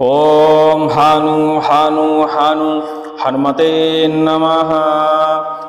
ओम हानु हानु हानु हनुमते नमः।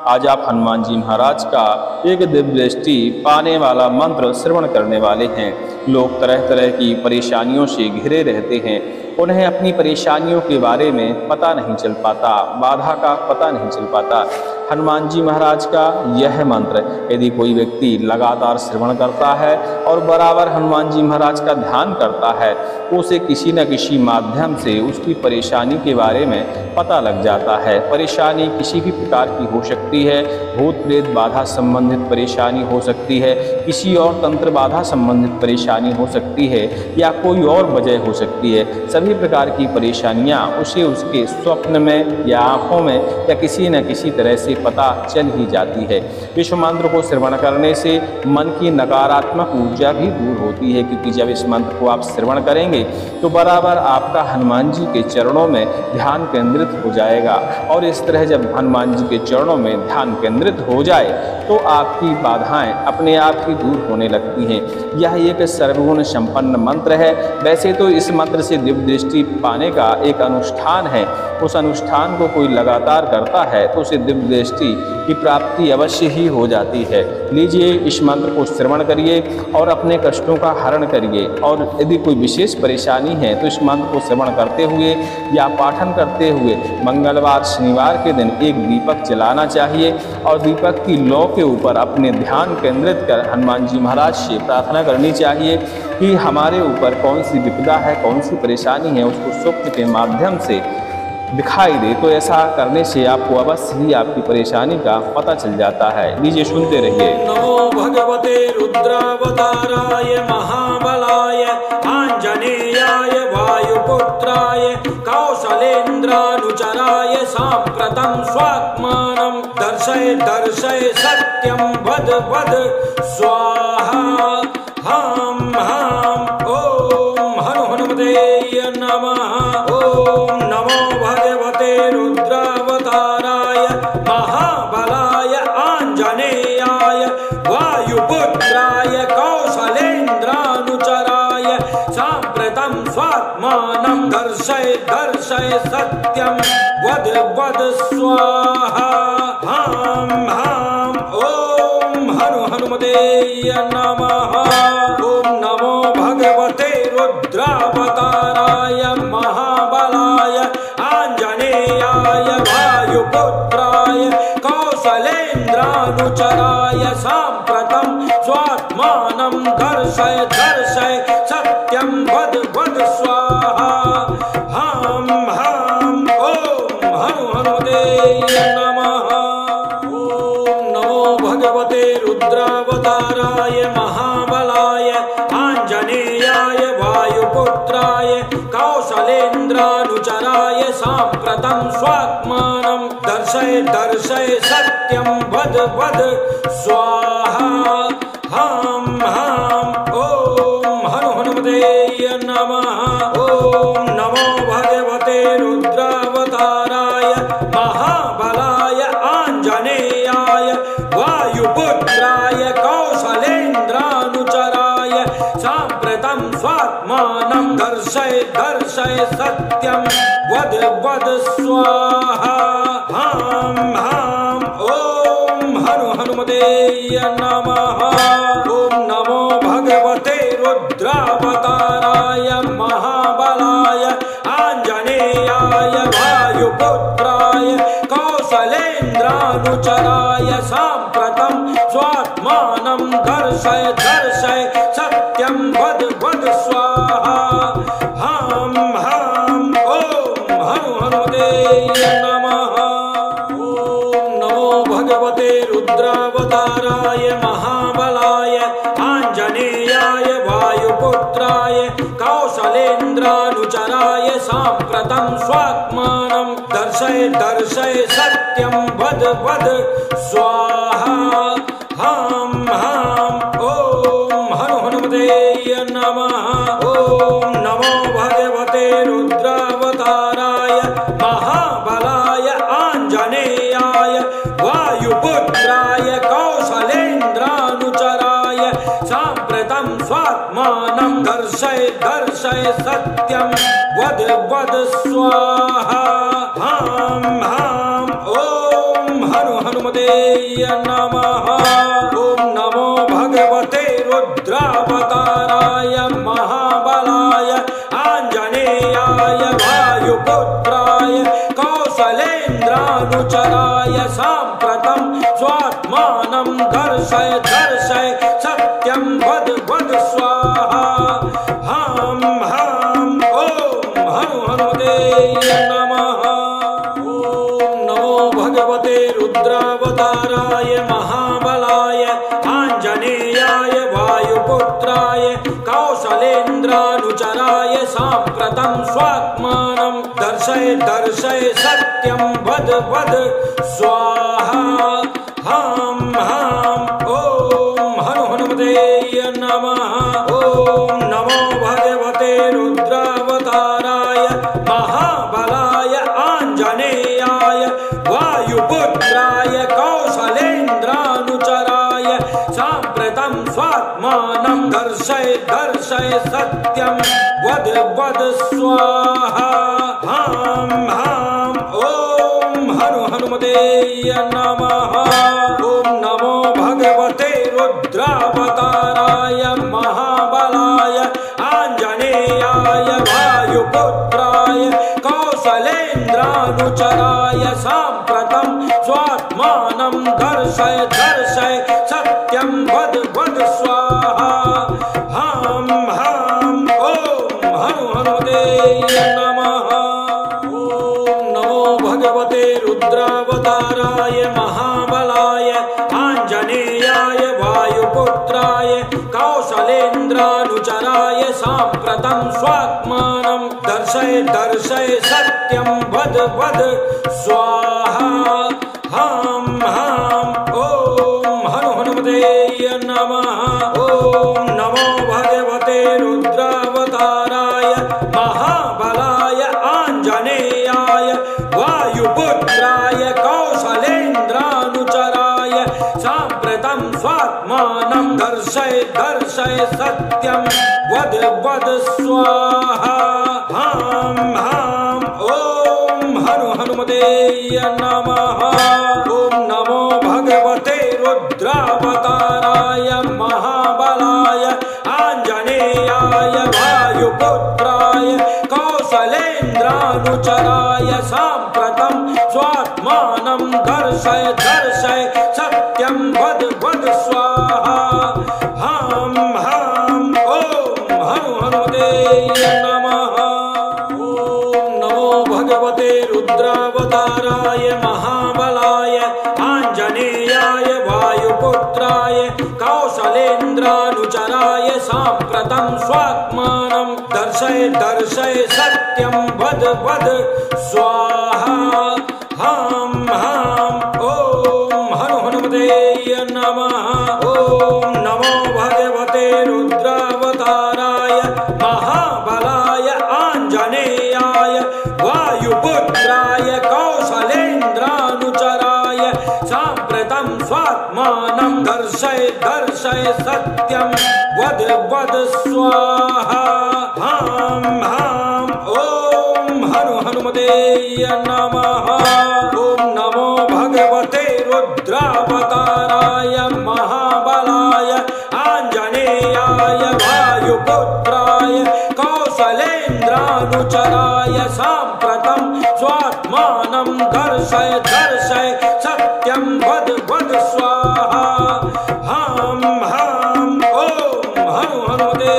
आज आप हनुमान जी महाराज का एक दिव्य दृष्टि पाने वाला मंत्र श्रवण करने वाले हैं। लोग तरह तरह की परेशानियों से घिरे रहते हैं, उन्हें अपनी परेशानियों के बारे में पता नहीं चल पाता, बाधा का पता नहीं चल पाता। हनुमान जी महाराज का यह मंत्र यदि कोई व्यक्ति लगातार श्रवण करता है और बराबर हनुमान जी महाराज का ध्यान करता है, उसे किसी न किसी माध्यम से उसकी परेशानी के बारे में पता लग जाता है। परेशानी किसी भी प्रकार की हो सकती है, भूत प्रेत बाधा संबंधित परेशानी हो सकती है, किसी और तंत्र बाधा संबंधित परेशानी हो सकती है, या कोई और वजह हो सकती है। सभी प्रकार की परेशानियां उसे उसके स्वप्न में या आँखों में या किसी न किसी तरह से पता चल ही जाती है। इस मंत्र को श्रवण करने से मन की नकारात्मक ऊर्जा भी दूर होती है, क्योंकि जब इस मंत्र को आप श्रवण करेंगे तो बराबर आपका हनुमान जी के चरणों में ध्यान केंद्रित हो जाएगा। और इस तरह जब हनुमान जी के चरणों में ध्यान केंद्रित हो जाए तो आपकी बाधाएं अपने आप ही दूर होने लगती हैं। यह एक सर्वगुण संपन्न मंत्र है। वैसे तो इस मंत्र से दिव्य दृष्टि पाने का एक अनुष्ठान है, उस अनुष्ठान को कोई लगातार करता है तो उसे दिव्य दृष्टि की प्राप्ति अवश्य ही हो जाती है। लीजिए, इस मंत्र को श्रवण करिए और अपने कष्टों का हरण करिए। और यदि कोई विशेष परेशानी है तो इस मंत्र को श्रवण करते हुए या पाठन करते हुए मंगलवार शनिवार के दिन एक दीपक जलाना चाहिए और दीपक की लौ के ऊपर अपने ध्यान केंद्रित कर हनुमान जी महाराज से प्रार्थना करनी चाहिए कि हमारे ऊपर कौन सी विपदा है, कौन सी परेशानी है, उसको स्वप्न के माध्यम से दिखाई दे। तो ऐसा करने से आपको अवश्य ही आपकी परेशानी का पता चल जाता है। लीजिए, सुनते रहिए। नमो भगवते रुद्रावताराय महाबलाय आंजनेयाय वायुपुत्राय कौशलेन्द्रानुचराय साम्प्रतं स्वात्मानं दर्शय दर्शय सत्यं वद वद स्वाहा। हम ओम हनुमते नमः। ओम नमो भगवते रुद्रावताराय महाबलाय आंजनेयाय वायुपुत्राय कौशलेन्द्रानुचराय साम्प्रतं स्वात्मानं दर्शय दर्शय सत्यं वद वद स्वाहा। हम ओम हनुमते नमः। ओम नमो भगवते रुद्रावताराय महाबलाय आंजनेयाय वायुपुत्राय कौशलेन्द्रानुचराय साम्प्रतं स्वात्मानं दर्शय दर्शय सत्यं वद वद स्वाहा। हम ओम हनुमते नमः। ओम नमो भगवते रुद्रावताराय महाबलाय आंजनेयाय वायुपुत्राय कौशलेन्द्रानुचराय साम्प्रतं स्वात्मानं दर्शय दर्शय सत्यं वद वद स्वाहा। हम ओम हनुमते नमः। ओम नमो भगवते रुद्रावताराय महाबलाय आंजनेयाय वायुपुत्राय कौशलेन्द्रानुचराय साम्प्रतं स्वात्मानं दर्शय दर्शय सत्यं वद वद स्वाहा। हम ओम हनुमते नमः। ओम नमो भगवते रुद्रावताराय महाबलाय आंजनेयाय वायुपुत्राय कौशलेन्द्रानुचराय साम्प्रतं स्वात्मानं दर्शय दर्शय सत्यं वद वद स्वाहा। हम ओम हनुमते नमः। ओम नमो भगवते रुद्रावताराय महाबलाय आंजनेयाय वायुपुत्राय कौशलेन्द्रानुचराय साम्प्रतं स्वात्मानं दर्शय दर्शय सत्यं वद वद स्वाहा। हम ओम हनुमते नमः। ओम नमो भगवते रुद्रावताराय महाबलाय आंजनेयाय वायुपुत्राय कौशलेन्द्रानुचराय साम्प्रतं स्वात्मानं दर्शय दर्शय दर्शय सत्यं वद वद स्वाहा हां हां ॐ हनुमते नमः। ॐ नमो भगवते रुद्रावताराय महाबलाय आञ्जनेयाय वायुपुत्राय कौसलेन्द्रानुचराय साम्प्रतं स्वात्मानं दर्शय दर्शय सत्यं वद वद स्वाहा हां हां ॐ हनुमते नमः। ॐ नमो भगवते रुद्रावताराय महाबलाय आञ्जनेयाय वायुपुत्राय कौसलेन्द्रानुचराय साम्प्रतं स्वात्मानं दर्शय दर्शय सत्यं वद वद स्वाहा हां हां ॐ हनुमते नमः। ॐ नमो भगवते रुद्रावताराय महाबलाय आञ्जनेयाय वायुपुत्राय कौसलेन्द्रानुचराय साम्प्रतं स्वात्मानं दर्शय दर्शय सत्यं वद वद स्वाहा हां हां ॐ हनुमते नमः। ॐ नमो भगवते रुद्रावताराय महाबलाय आञ्जनेयाय वायुपुत्राय कौसलेन्द्रानुचराय साम्प्रतं स्वात्मानं दर्शय दर्शय सत्यं वद वद स्वाहा हां हां ॐ हनुमते नमः। ॐ नमो भगवते रुद्रावताराय महाबलाय आञ्जनेयाय वायुपुत्राय कौसलेन्द्रानुचराय साम्प्रतं स्वात्मानं दर्शय दर्शय सत्यं वद वद स्वाहा हां हां ॐ हनुमते नमः। ॐ नमो भगवते रुद्रावताराय महाबलाय आञ्जनेयाय वायुपुत्राय कौसलेन्द्रानुचराय साम्प्रतं स्वात्मानं दर्शय दर्शय सत्यं वद वद स्वाहा हां हां ॐ हनुमते नमः। ॐ नमो भगवते रुद्रावताराय महाबलाय आञ्जनेयाय वायुपुत्राय कौसलेन्द्रानुचराय साम्प्रतं स्वात्मानं दर्शय दर्शय सत्यं वद वद स्वाहा हां हां ॐ हनुमते नमः। ॐ नमो भगवते रुद्रावताराय महाबलाय आञ्जनेयाय वायुपुत्राय कौसलेन्द्रानुचराय साम्प्रतं स्वात्मानं दर्शय दर्शय सत्यं वद वद स्वाहा हां हां ॐ हनुमते नमः। ॐ नमो भगवते रुद्रावताराय महाबलाय आञ्जनेयाय वायुपुत्राय कौसलेन्द्रानुचराय साम्प्रतं स्वात्मानं दर्शय दर्शय सत्यं वद वद स्वाहा हां हां ॐ हनुमते नमः। ॐ नमो भगवते रुद्रावताराय महाबलाय आञ्जनेयाय वायुपुत्राय कौसलेन्द्रानुचराय साम्प्रतं स्वात्मानं दर्शय दर्शय सत्यं वद वद स्वाहा हां हां ॐ हनुमते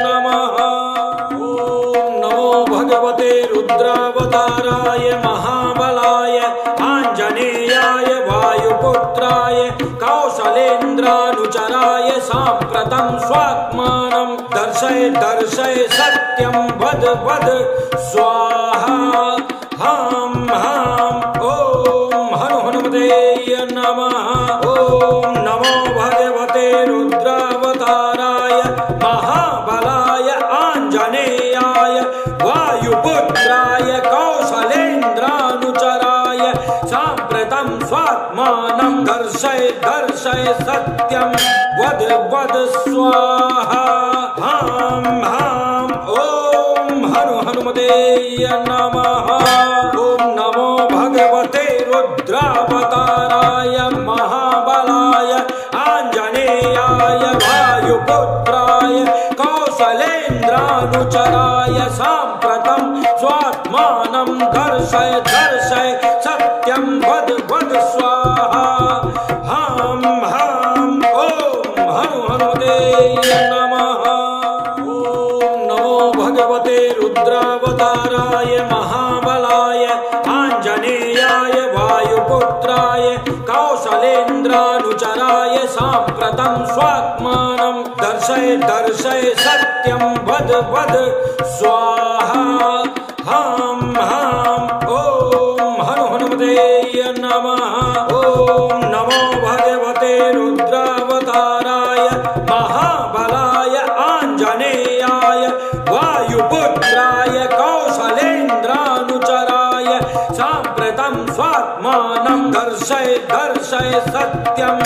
नमः। ॐ नमो भगवते रुद्रावताराय महाबलाय आञ्जनेयाय वायुपुत्राय कौसलेन्द्रानुचराय साम्प्रतं स्वात्मानं दर्शय दर्शय सत्यं वद वद स्वाहा हां हां ॐ हनुमते नमः। ॐ नमो भगवते रुद्रावताराय महाबलाय आञ्जनेयाय वायुपुत्राय कौसलेन्द्रानुचराय साम्प्रतं स्वात्मानं दर्शय दर्शय सत्यं वद वद स्वाहा हां हां ॐ हनुमते नमः। ॐ नमो भगवते रुद्रावताराय महाबलाय आञ्जनेयाय वायुपुत्राय कौसलेन्द्रानुचराय साम्प्रतं स्वात्मानं दर्शय दर्शय सत्यं वद वद स्वाहा। हां हां ॐ हनुमते नमः। ॐ नमो भगवते रुद्रावताराय महाबलाय आञ्जनेयाय वायुपुत्राय कौसलेन्द्रानुचराय साम्प्रतं स्वात्मानं दर्शय दर्शय सत्यं वद वद स्वाहा। हां हां ॐ हनुमते नमः। ॐ नमो भगवते रुद्रावताराय महाबलाय आञ्जनेयाय वायुपुत्राय कौसलेन्द्रानुचराय साम्प्रतं स्वात्मानं दर्शय दर्शय सत्यं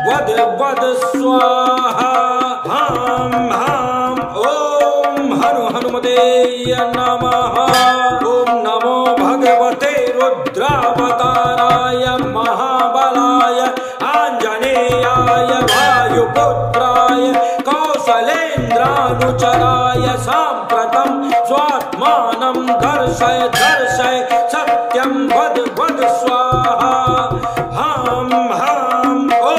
वद वद स्वाहा। हां हां ॐ हनुमते नमः। ॐ नमो भगवते रुद्रावताराय महाबलाय आञ्जनेयाय वायुपुत्राय कौसलेन्द्रानुचराय साम्प्रतं स्वात्मानं दर्शय दर्शय सत्यं वद वद स्वाहा। हां हां ॐ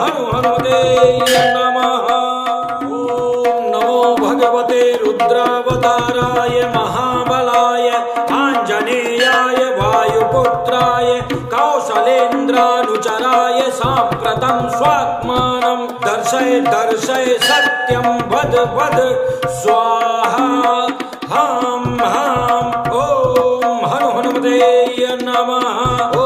हनुमते नमः। ॐ नमो भगवते रुद्रावताराय महाबलाय आञ्जनेयाय वायुपुत्राय कौसलेन्द्रानुचराय साम्प्रतं स्वात्मानं दर्शय दर्शय सत्यं वद वद स्वाहा। हां हां ॐ हनुमते नमः। ॐ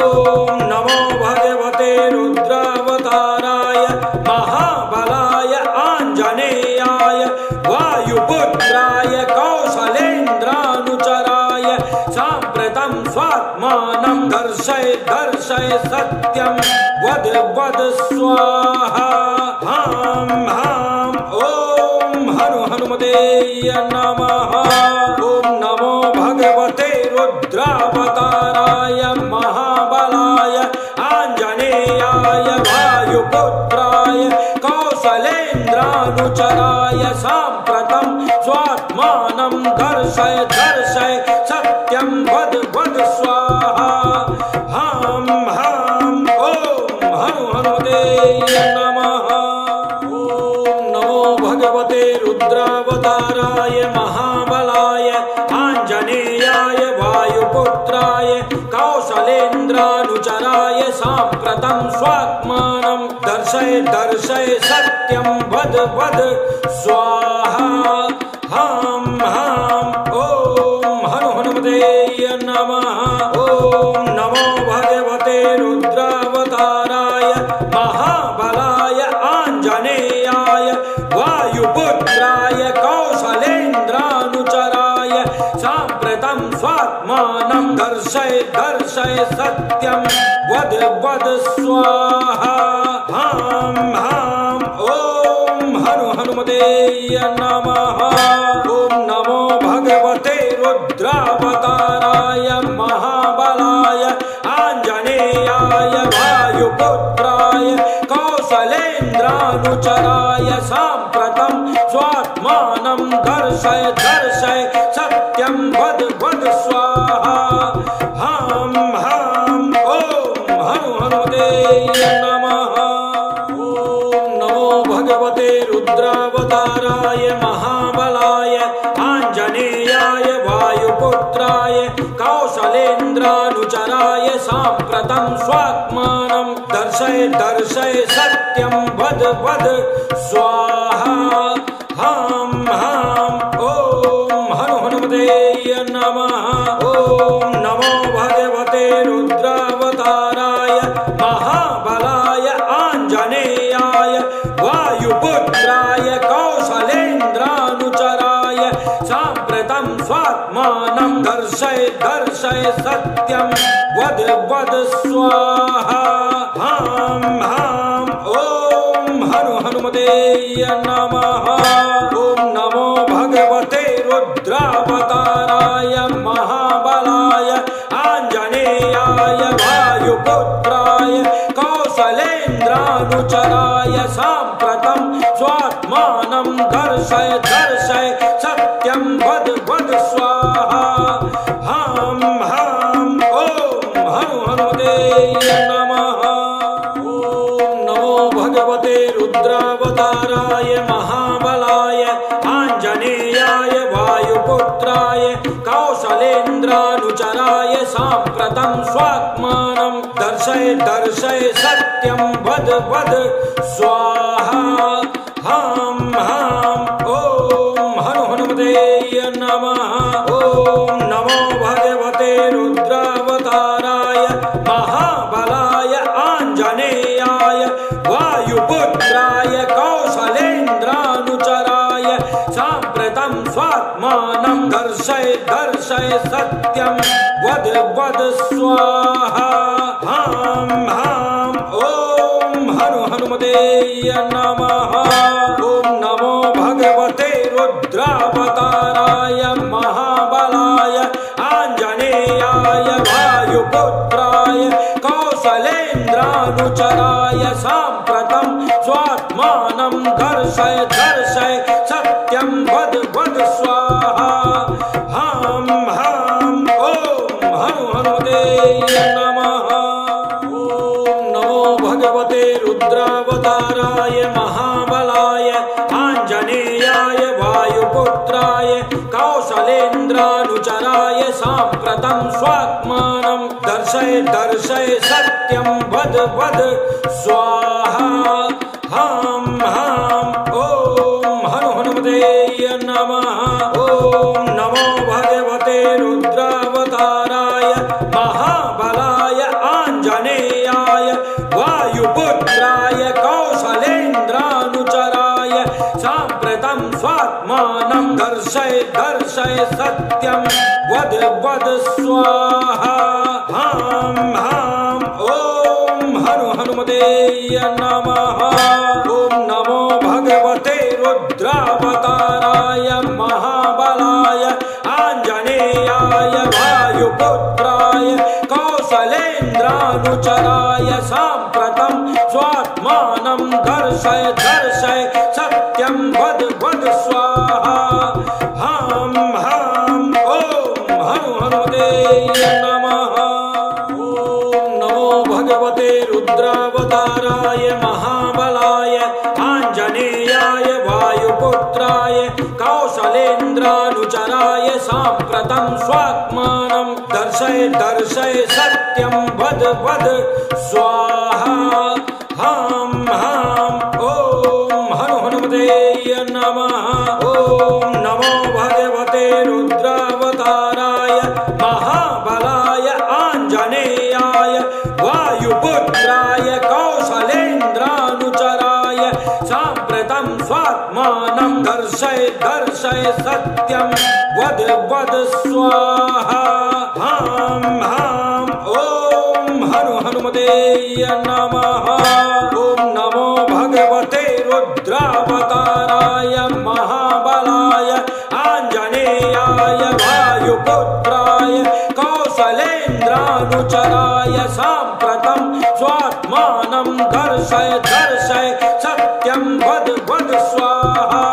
नमो भगवते रुद्रावताराय महाबलाय आञ्जनेयाय वायुपुत्राय कौसलेन्द्रानुचराय साम्प्रतं स्वात्मानं दर्शय दर्शय सत्यं वद वद स्वाहा। हां हां ॐ हनुमते नमः। ॐ नमो भगवते रुद्रावताराय महाबलाय आञ्जनेयाय वायुपुत्राय कौसलेन्द्रानुचराय साम्प्रतं स्वात्मानं दर्शय दर्शय सत्यं वद वद स्वाहा। हां हां ॐ हनुमते नमः। ॐ नमो भगवते रुद्रावताराय महाबलाय आञ्जनेयाय वायुपुत्राय कौसलेन्द्रानुचराय साम्प्रतं स्वात्मानं दर्शय दर्शय सत्यं वद वद स्वाहा। हां हां ॐ हनुमते नमः। ॐ नमो भगवते रुद्रावताराय महाबलाय आञ्जनेयाय वायुपुत्राय कौसलेन्द्रानुचराय साम्प्रतं स्वात्मानं दर्शय दर्शय सत्यं वद वद स्वाहा। हां हां ॐ हनुमते नमः। ॐ नमो भगवते रुद्रावताराय महाबलाय आञ्जनेयाय वायुपुत्राय कौसलेन्द्रानुचराय साम्प्रतं स्वात्मानं दर्शय दर्शय सत्यं वद वद स्वाहा। हां हां ॐ हनुमते नमः। ॐ नमो भगवते रुद्रावताराय महाबलाय आञ्जनेयाय वायुपुत्राय कौसलेन्द्रानुचराय साम्प्रतं स्वात्मानं दर्शय दर्शय सत्यं वद वद स्वाहा। हां हां ॐ हनुमते नमः। ॐ नमो भगवते रुद्रावताराय महाबलाय आञ्जनेयाय वायुपुत्राय कौसलेन्द्रानुचराय साम्प्रतं स्वात्मानं दर्शय दर्शय सत्यं वद वद स्वाहा। हां हां ॐ हनुमते नमः। ॐ नमो भगवते रुद्रावताराय वायुपुत्राय कौसलेन्द्रानुचराय साम्प्रतं स्वात्मानं दर्शय दर्शय सत्यं वद वद स्वाहा हां हां ओम हनु हनुमते नमः। ओम नमो भगवते रुद्रावताराय महाबलाय आञ्जनेयाय वायुपुत्राय कौसलेन्द्रानुचराय साम्प्रतं स्वात्मानं दर्शय दर्शय सत्यं वद वद स्वाहा हां हां ओम हनु हनुमते नमः। ओम नमो भगवते रुद्रावताराय महाबलाय आञ्जनेयाय वायुपुत्राय कौसलेन्द्रानुचराय साम्प्रतं स्वात्मानं दर्शय दर्शय सत्यं वद वद स्वाहा हां हां ओम हनु हनुमते नमः। ओम नमो भगवते रुद्रावताराय महाबलाय आञ्जनेयाय वायुपुत्राय कौसलेन्द्रानुचराय साम्प्रतं स्वात्मानं दर्शय दर्शय सत्यं वद वद स्वाहा हां हां ओम हनु हनुमते नमः। ओम नमो भगवते रुद्रावताराय महाबलाय आञ्जनेयाय वायुपुत्राय कौसलेन्द्रानुचराय साम्प्रतं स्वात्मानं दर्शय दर्शय सत्यं वद वद स्वाहा हां हां ओम हनु हनुमते नमः। ओम नमो भगवते रुद्रावताराय महाबलाय आञ्जनेयाय वायुपुत्राय कौसलेन्द्रानुचराय साम्प्रतं स्वात्मानं दर्शय दर्शय सत्यं वद वद स्वाहा हां हां ओम हनु हनुमते नमः। ओम नमो भगवते रुद्रावताराय महाबलाय आञ्जनेयाय वायुपुत्राय कौसलेन्द्रानुचराय साम्प्रतं स्वात्मानं दर्शय दर्शय सत्यं वद वद स्वाहा हां हां ओम हनु हनुमते नमः। ओम नमो भगवते रुद्रावताराय महाबलाय आञ्जनेयाय वायुपुत्राय कौसलेन्द्रानुचराय साम्प्रतं स्वात्मानं दर्शय दर्शय सत्यं वद वद स्वाहा हां हां ओम हनु हनुमते नमः। ओम नमो भगवते रुद्रावताराय महाबलाय आञ्जनेयाय वायुपुत्राय कौसलेन्द्रानुचराय साम्प्रतं स्वात्मानं दर्शय दर्शय सत्यं वद वद स्वाहा हां हां ओम हनु हनुमते नमः। ओम नमो भगवते रुद्रावताराय महाबलाय आञ्जनेयाय वायुपुत्राय कौसलेन्द्रानुचराय साम्प्रतं स्वात्मानं दर्शय दर्शय सत्यं वद वद स्वाहा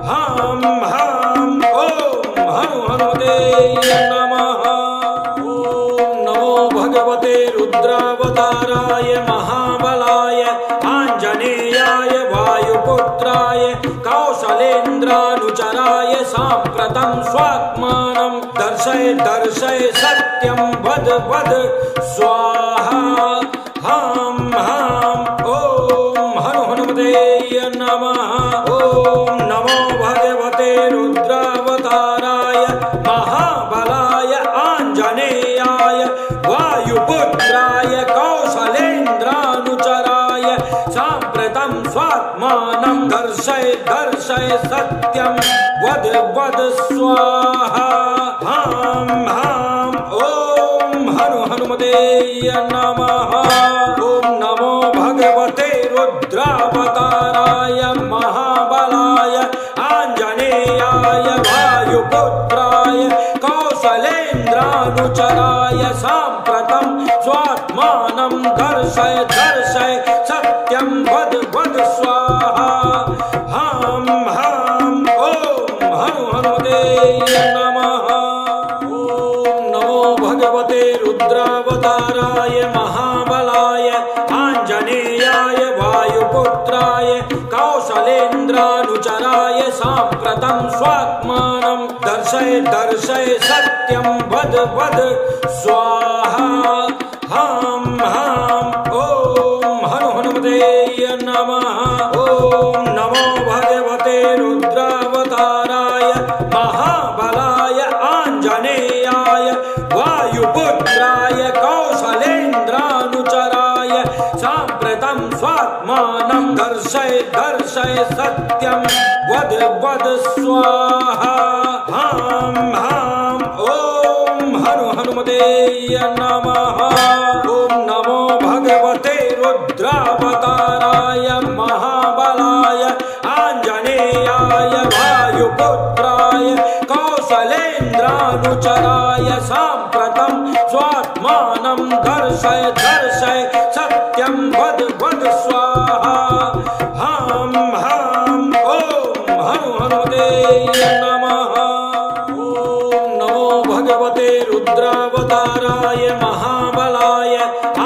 हां हां ओम हनु हनुमते नमः। ओम नमो भगवते रुद्रावताराय महाबलाय आञ्जनेयाय वायुपुत्राय कौसलेन्द्रानुचराय साम्प्रतं स्वात्मानं दर्शय दर्शय सत्यं वद वद स्वाहा हां हां ओम हनु हनुमते नमः। ओम नमो भगवते रुद्रावताराय महाबलाय आञ्जनेयाय वायुपुत्राय कौसलेन्द्रानुचराय साम्प्रतं स्वात्मानं दर्शय दर्शय सत्यं वद वद स्वाहा हां हां ओम हनु हनुमते नमः। ओम नमो भगवते रुद्रावताराय महाबलाय आञ्जनेयाय वायुपुत्राय कौसलेन्द्रानुचराय कौशलेन्द्रानुचराय साम्प्रतं स्वात्मानं दर्शय दर्शय सत्यं वद वद स्वाहा हां हां ॐ हनु हनुमते नमः। ॐ नमो भगवते रुद्रावताराय महाबलाय आञ्जनेयाय वायुपुत्राय कौशलेन्द्रानुचराय साम्प्रतं स्वात्मानं दर्शय दर्शय सत्यं वद वद स्वाहा हां हां ॐ हनु हनुमते नमः। ॐ नमो भगवते रुद्रावताराय महाबलाय आञ्जनेयाय वायुपुत्राय कौशलेन्द्रानुचराय साम्प्रतं स्वात्मानं दर्शय दर्शय सत्यं वद वद स्वाहा हां हां ॐ हनु हनुमते नमः। ॐ नमो भगवते रुद्रावताराय महाबलाय आञ्जनेयाय वायुपुत्राय कौशलेन्द्रानुचराय साम्प्रतं स्वात्मानं दर्शय दर्शय सत्यं वद वद स्वाहा हां हां ॐ हनु हनुमते नमः। ॐ नमो भगवते रुद्रावताराय महाबलाय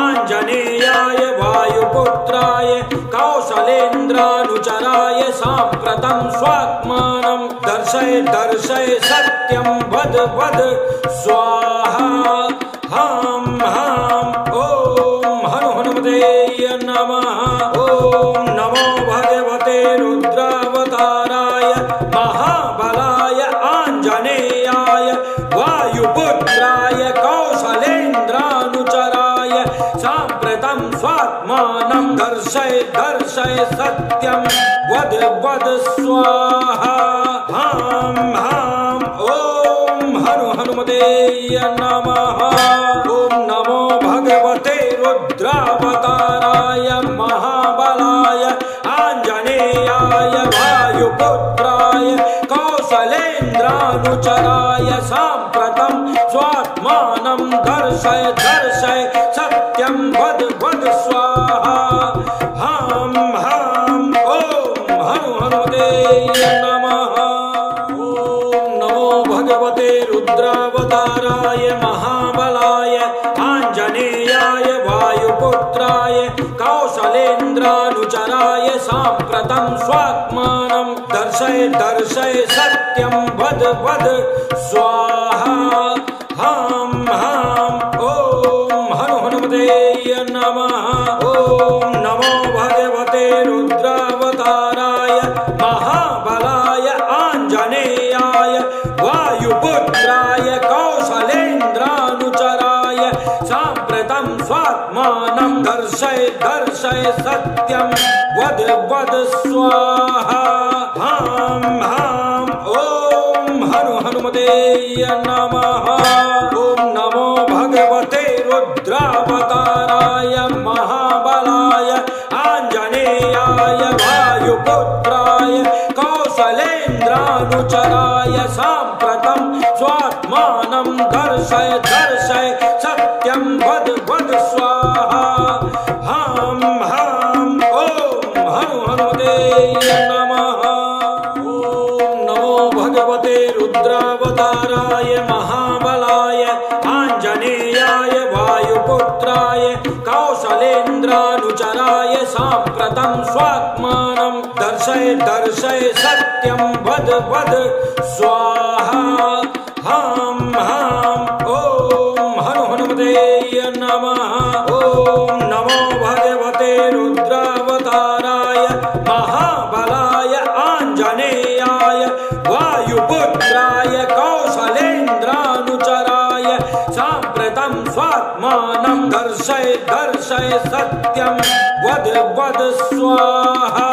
आञ्जनेयाय वायुपुत्राय कौशलेन्द्रानुचराय साम्प्रतं स्वात्मानं दर्शय दर्शय सत्यं वद वद स्वाहा हां हां ॐ हनु हनुमते नमः। ॐ नमो भगवते रुद्रावताराय महाबलाय आञ्जनेयाय वायुपुत्राय कौशलेन्द्रानुचराय साम्प्रतं स्वात्मानं दर्शय दर्शय सत्यं वद वद स्वाहा हां हां ॐ हनु हनुमते नमः। ॐ नमो भगवते रुद्रावताराय महाबलाय आञ्जनेयाय वायुपुत्राय कौशलेन्द्रानुचराय साम्प्रतं स्वात्मानं दर्शय दर्शय सत्यं वद वद स्वाहा हां हां ॐ हनु हनुमते नमः। ॐ नमो भगवते रुद्रावताराय महाबलाय आञ्जनेयाय वायुपुत्राय कौशलेन्द्रानुचराय साम्प्रतं स्वात्मानं दर्शय दर्शय सत्यं वद वद स्वाहा हां हां ॐ हनु हनुमते नमः। ॐ नमो भगवते रुद्रावताराय महाबलाय आञ्जनेयाय वायुपुत्राय कौशलेन्द्रानुचराय साम्प्रतं स्वात्मानं दर्शय दर्शय सत्यं वद वद स्वाहा हां हां ॐ हनु हनुमते नमः। ॐ नमो भगवते रुद्रावताराय महाबलाय आञ्जनेयाय वायुपुत्राय कौशलेन्द्रानुचराय साम्प्रतं स्वात्मानं दर्शय दर्शय सत्यं वद वद स्वाहा हां हां ॐ हनु हनुमते नमः। ॐ नमो भगवते रुद्रावताराय महाबलाय आञ्जनेयाय वायुपुत्राय कौशलेन्द्रानुचराय साम्प्रतं स्वात्मानं दर्शय दर्शय सत्यं वद वद स्वाहा हां हां ॐ हनु हनुमते नमः। ॐ नमो भगवते रुद्रावताराय महाबलाय आञ्जनेयाय वायुपुत्राय कौशलेन्द्रानुचराय साम्प्रतं सत्यं वद वद स्वाहा हां हां ॐ हनु हनुमते नमः। ॐ नमो भगवते रुद्रावताराय महाबलाय आञ्जनेयाय वायुपुत्राय कौशलेन्द्रानुचराय साम्प्रतं स्वात्मानं दर्शय दर्शय सत्यं वद वद स्वाहा हां हां ॐ हनु हनुमते नमः। ॐ नमो भगवते रुद्रावताराय महाबलाय आञ्जनेयाय वायुपुत्राय कौशलेन्द्रानुचराय साम्प्रतं स्वात्मानं दर्शय दर्शय सत्यं वद वद स्वाहा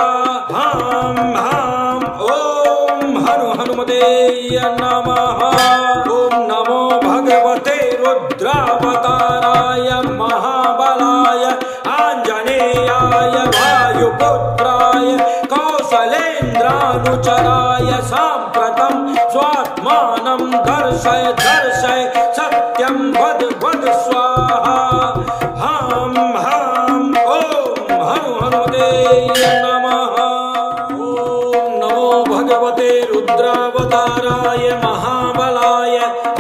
हां हां ॐ हनु हनुमते नमः। ॐ नमो भगवते रुद्रावताराय महाबलाय आञ्जनेयाय वायुपुत्राय कौशलेन्द्रानुचराय साम्प्रतं स्वात्मानं दर्शय दर्शय सत्यं वद वद स्वाहा हम हम ओम हनु हनुमते नमः। ओम नमो भगवते रुद्रावताराय महाबलाय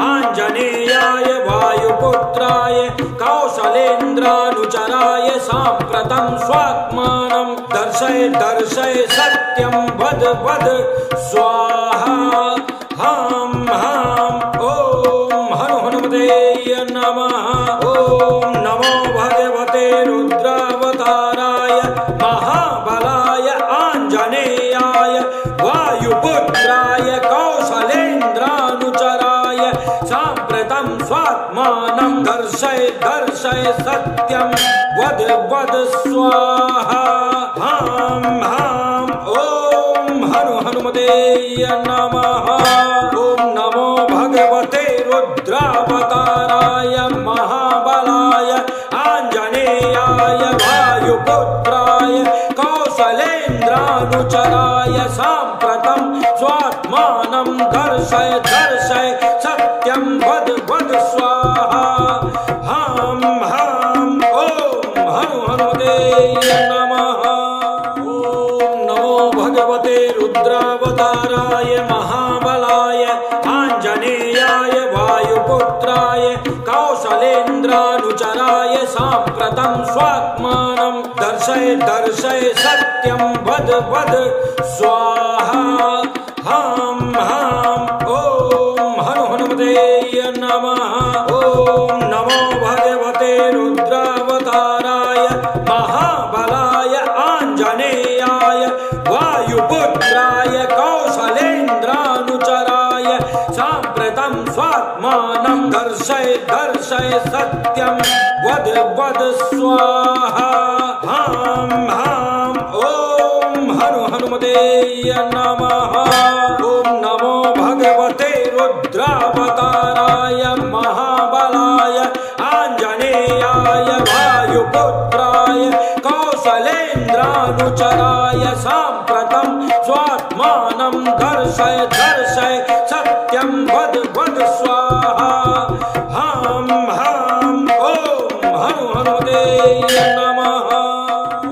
आंजनेयाय वायुपुत्राय कौशलेन्द्रानुचराय साम्प्रतं स्वात्मानं दर्शय दर्शय सत्यं वद वद स्वाहा हम हम ओम हनु हनुमते नमः। ओम नमो भगवते रुद्रावताराय महाबलाय आंजनेयाय वायुपुत्राय कौशलेन्द्रानुचराय साम्प्रतं स्वात्मानं दर्शय दर्शय सत्यं वद वद स्वाहा हम हम ओम हनु हनुमते नमः। ओम नमो भगवते रुद्रावताराय महाबलाय आंजनेयाय वायुपुत्राय कौशलेन्द्रानुचराय साम्प्रतं स्वात्मानं दर्शय दर्शय सत्यं वद वद स्वाहा हम हम ओम हनु हनुमते नमः। ओम नमो भगवते रुद्रावताराय महाबलाय आंजनेयाय वायुपुत्राय कौशलेन्द्रानुचराय साम्प्रतं स्वात्मानं दर्शय दर्शय सत्यं वद वद स्वाहा हम हम ओम हनु हनुमते नमः। ओम नमो भगवते रुद्रावताराय महाबलाय आंजनेयाय वायुपुत्राय कौशलेन्द्रानुचराय साम्प्रतं स्वात्मानं दर्शय दर्शय सत्यं वद वद स्वाहा हम हम ओम हनु हनुमते नमः। ओम नमो भगवते रुद्रावताराय महाबलाय आंजनेयाय वायुपुत्राय कौशलेन्द्रानुचराय साम्प्रतं स्वात्मानं दर्शय दर्शय सत्यं वद वद स्वाहा हम हम ओम हनु हनुमते नमः।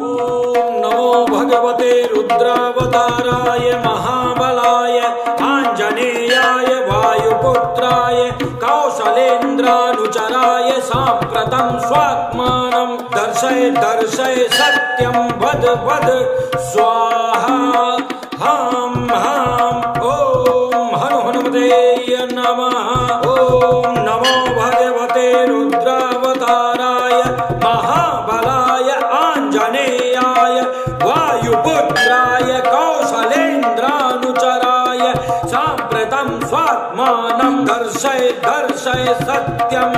ओम नमो भगवते रुद्रावताराय महाबलाय आंजनेयाय वायुपुत्राय कौशलेन्द्रानुचराय साम्प्रतं स्वात्मानं दर्शय दर्शय सत्यं वद वद स्वाहा हम हम ओम हनु हनुमते नमः। ओम नमो भगवते रुद्रावताराय महाबलाय आंजनेयाय वायुपुत्राय कौशलेन्द्रानुचराय साम्प्रतं स्वात्मानं दर्शय दर्शय सत्यं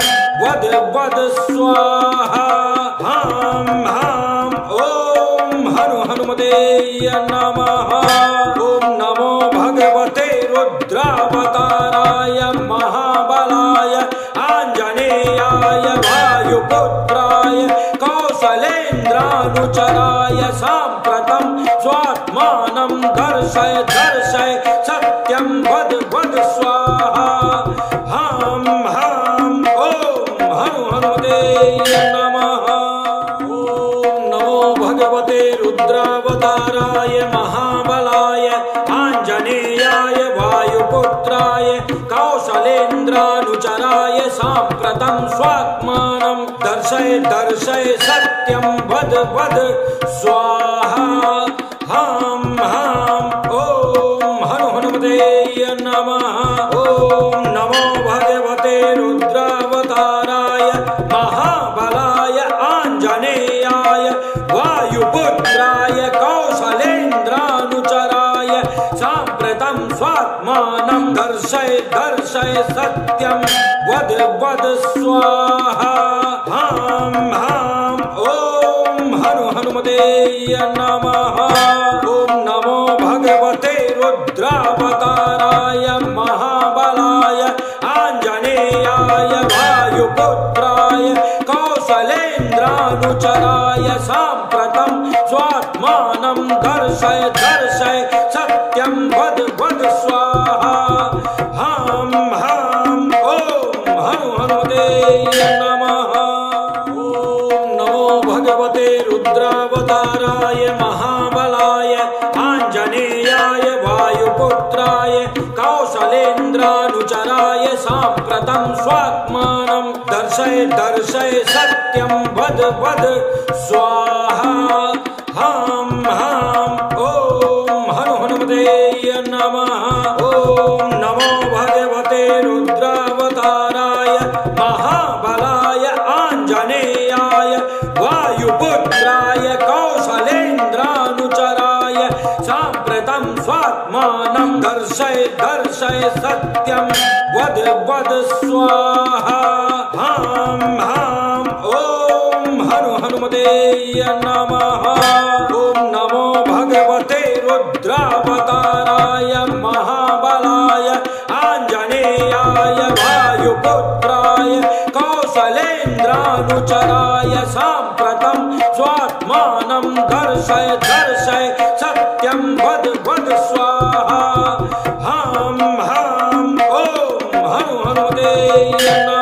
वद वद स्वाहा हम हम ओम हनु हनुमते नमः। ओम नमो भगवते रुद्रावताराय महाबलाय आंजनेयाय वायुपुत्राय कौशलेन्द्रानुचराय साम्प्रतं स्वात्मानं दर्शय दर्शय सत्यं वद वद स्वाहा हम हम ओम हनु हनुमते नमः। ओम नमो भगवते रुद्रावताराय महाबलाय आंजनेयाय वायुपुत्राय कौशलेन्द्रानुचराय साम्प्रतं स्वात्मानं दर्शय दर्शय सत्यं वद वद स्वाहा हम हम ओम हनु हनुमते नमः। ओम नमो भगवते रुद्रावताराय महाबलाय आंजनेयाय वायुपुत्राय कौशलेन्द्रानुचराय साम्प्रतं स्वात्मानं दर्शय दर्शय सत्यं वद वद स्वाहा हम हम ओम हनु हनुमते नमः। ओम नमो भगवते रुद्रावताराय महाबलाय आंजनेयाय वायुपुत्राय कौशलेन्द्रानुचराय साम्प्रतं स्वात्मानं दर्शय दर्शय सत्यं वद वद स्वाहा हम हम ओम हनु हनुमते हनुमते नमः। ॐ नमो भगवते रुद्रावताराय महाबलाय आञ्जनेयाय वायुपुत्राय कौशलेन्द्रानुचराय साम्प्रतं स्वात्मानं दर्शय दर्शय सत्यं वद वद स्वाहा। हां हां ॐ हनुमते नमः। ॐ नमो भगवते रुद्रावताराय महाबलाय आञ्जनेयाय वायुपुत्राय कौशलेन्द्रानुचराय साम्प्रतं स्वात्मानं दर्शय दर्शय सत्यं वद वद स्वाहा। हां हां ॐ हनुमते नमः। ॐ नमो भगवते रुद्रावताराय महाबलाय आञ्जनेयाय वायुपुत्राय कौशलेन्द्रानुचराय साम्प्रतं स्वात्मानं दर्शय दर्शय सत्यं वद वद स्वाहा। हां हां ॐ हनुमते नमः।